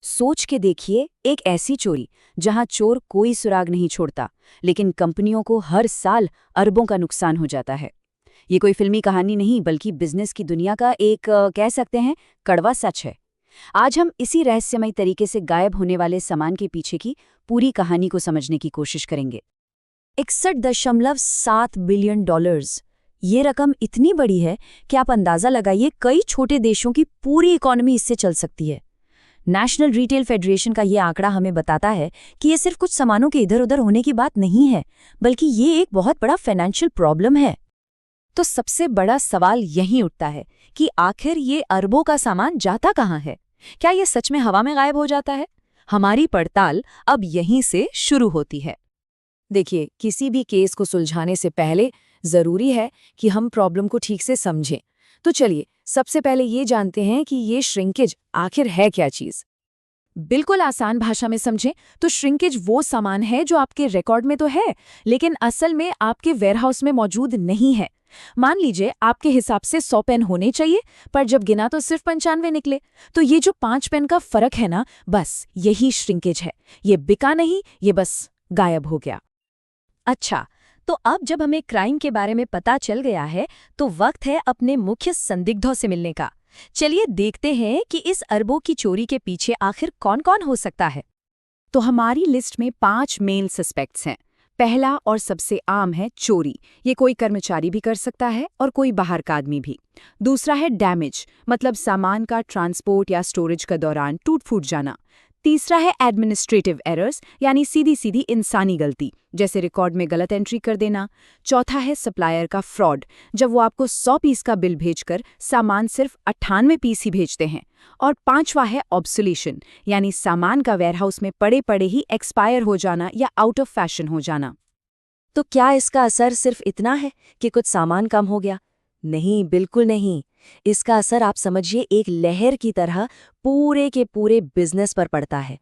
सोच के देखिए, एक ऐसी चोरी जहां चोर कोई सुराग नहीं छोड़ता, लेकिन कंपनियों को हर साल अरबों का नुकसान हो जाता है। ये कोई फिल्मी कहानी नहीं, बल्कि बिजनेस की दुनिया का एक कह सकते हैं कड़वा सच है। आज हम इसी रहस्यमय तरीके से गायब होने वाले सामान के पीछे की पूरी कहानी को समझने की कोशिश करेंगे। 61.7 बिलियन डॉलर्स। ये रकम इतनी बड़ी है कि आप अंदाजा लगाइए, कई छोटे देशों की पूरी इकोनॉमी इससे चल सकती है। नेशनल रिटेल फेडरेशन का ये आंकड़ा हमें बताता है कि ये सिर्फ कुछ सामानों के इधर उधर होने की बात नहीं है, बल्कि ये एक बहुत बड़ा फाइनेंशियल प्रॉब्लम है। तो सबसे बड़ा सवाल यही उठता है कि आखिर ये अरबों का सामान जाता कहाँ है? क्या ये सच में हवा में गायब हो जाता है? हमारी पड़ताल अब यहीं से शुरू होती है। देखिए, किसी भी केस को सुलझाने से पहले जरूरी है कि हम प्रॉब्लम को ठीक से समझें। तो चलिए, सबसे पहले ये जानते हैं कि ये श्रिंकेज आखिर है क्या चीज। बिल्कुल आसान भाषा में समझें तो श्रिंकेज वो सामान है जो आपके रिकॉर्ड में तो है, लेकिन असल में आपके वेयरहाउस में मौजूद नहीं है। मान लीजिए आपके हिसाब से 100 पेन होने चाहिए, पर जब गिना तो सिर्फ 95 निकले। तो ये जो 5 पेन का फर्क है ना, बस यही श्रिंकेज है। ये बिका नहीं, ये बस गायब हो गया। अच्छा, तो अब जब हमें क्राइम के बारे में पता चल गया है, तो वक्त है अपने मुख्य संदिग्धों से मिलने का। चलिए देखते हैं कि इस अरबों की चोरी के पीछे आखिर कौन-कौन हो सकता है। तो हमारी लिस्ट में 5 मेन सस्पेक्ट्स हैं। पहला और सबसे आम है चोरी। ये कोई कर्मचारी भी कर सकता है और कोई बाहर का आदमी भी। दूसरा है डैमेज, मतलब सामान का ट्रांसपोर्ट या स्टोरेज के दौरान टूट फूट जाना। तीसरा है एडमिनिस्ट्रेटिव एरर्स, यानी सीधी सीधी इंसानी गलती, जैसे रिकॉर्ड में गलत एंट्री कर देना। चौथा है सप्लायर का फ्रॉड, जब वो आपको 100 पीस का बिल भेजकर सामान सिर्फ 98 पीस ही भेजते हैं। और पांचवा है ऑब्सोल्यूशन, यानी सामान का वेयरहाउस में पड़े पड़े ही एक्सपायर हो जाना या आउट ऑफ फैशन हो जाना। तो क्या इसका असर सिर्फ इतना है कि कुछ सामान कम हो गया? नहीं, बिल्कुल नहीं। इसका असर आप समझिए एक लहर की तरह पूरे के पूरे बिजनेस पर पड़ता है।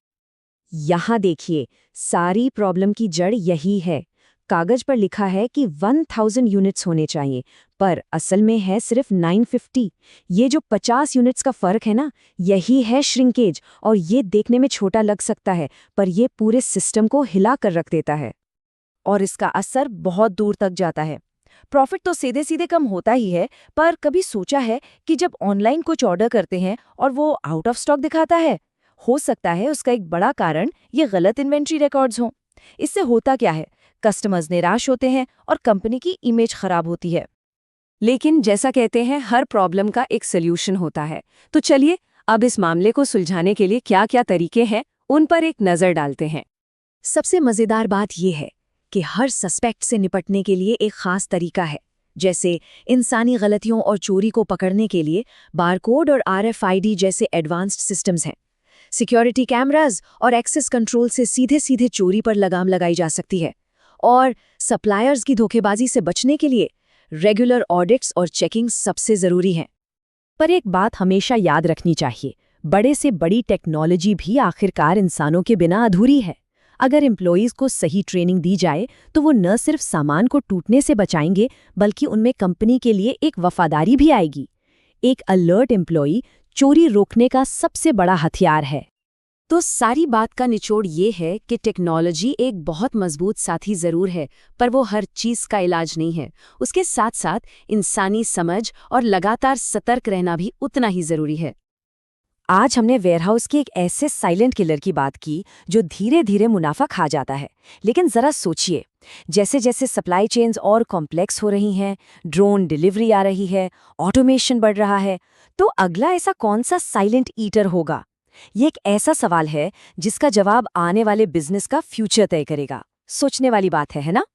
यहाँ देखिए, सारी प्रॉब्लम की जड़ यही है। कागज पर लिखा है कि 1000 यूनिट्स होने चाहिए, पर असल में है सिर्फ 950। ये जो 50 यूनिट्स का फर्क है ना, यही है श्रिंकेज। और ये देखने में छोटा लग सकता है, पर ये पूरे सिस्टम को हिला कर रख देता है। और इसका असर बहुत दूर तक जाता है। प्रॉफिट तो सीधे सीधे कम होता ही है, पर कभी सोचा है कि जब ऑनलाइन कुछ ऑर्डर करते हैं और वो आउट ऑफ स्टॉक दिखाता है, हो सकता है उसका एक बड़ा कारण ये गलत इन्वेंट्री रिकॉर्ड्स हों। इससे होता क्या है, कस्टमर्स निराश होते हैं और कंपनी की इमेज खराब होती है। लेकिन जैसा कहते हैं, हर प्रॉब्लम का एक सोल्यूशन होता है। तो चलिए, अब इस मामले को सुलझाने के लिए क्या क्या तरीके हैं, उन पर एक नज़र डालते हैं। सबसे मज़ेदार बात यह है कि हर सस्पेक्ट से निपटने के लिए एक खास तरीका है। जैसे इंसानी गलतियों और चोरी को पकड़ने के लिए बारकोड और RFID जैसे एडवांस्ड सिस्टम्स हैं। सिक्योरिटी कैमरास और एक्सेस कंट्रोल से सीधे सीधे चोरी पर लगाम लगाई जा सकती है। और सप्लायर्स की धोखेबाजी से बचने के लिए रेगुलर ऑडिट्स और चेकिंग सबसे ज़रूरी हैं। पर एक बात हमेशा याद रखनी चाहिए, बड़े से बड़ी टेक्नोलॉजी भी आखिरकार इंसानों के बिना अधूरी है। अगर एम्प्लॉयज़ को सही ट्रेनिंग दी जाए तो वो न सिर्फ सामान को टूटने से बचाएंगे, बल्कि उनमें कंपनी के लिए एक वफादारी भी आएगी। एक अलर्ट एम्प्लॉई चोरी रोकने का सबसे बड़ा हथियार है। तो सारी बात का निचोड़ ये है कि टेक्नोलॉजी एक बहुत मजबूत साथी ज़रूर है, पर वो हर चीज़ का इलाज नहीं है। उसके साथ साथ इंसानी समझ और लगातार सतर्क रहना भी उतना ही ज़रूरी है। आज हमने वेयरहाउस के एक ऐसे साइलेंट किलर की बात की जो धीरे धीरे मुनाफा खा जाता है। लेकिन ज़रा सोचिए, जैसे जैसे सप्लाई चेन्स और कॉम्प्लेक्स हो रही हैं, ड्रोन डिलीवरी आ रही है, ऑटोमेशन बढ़ रहा है, तो अगला ऐसा कौन सा साइलेंट ईटर होगा? ये एक ऐसा सवाल है जिसका जवाब आने वाले बिजनेस का फ्यूचर तय करेगा। सोचने वाली बात है ना?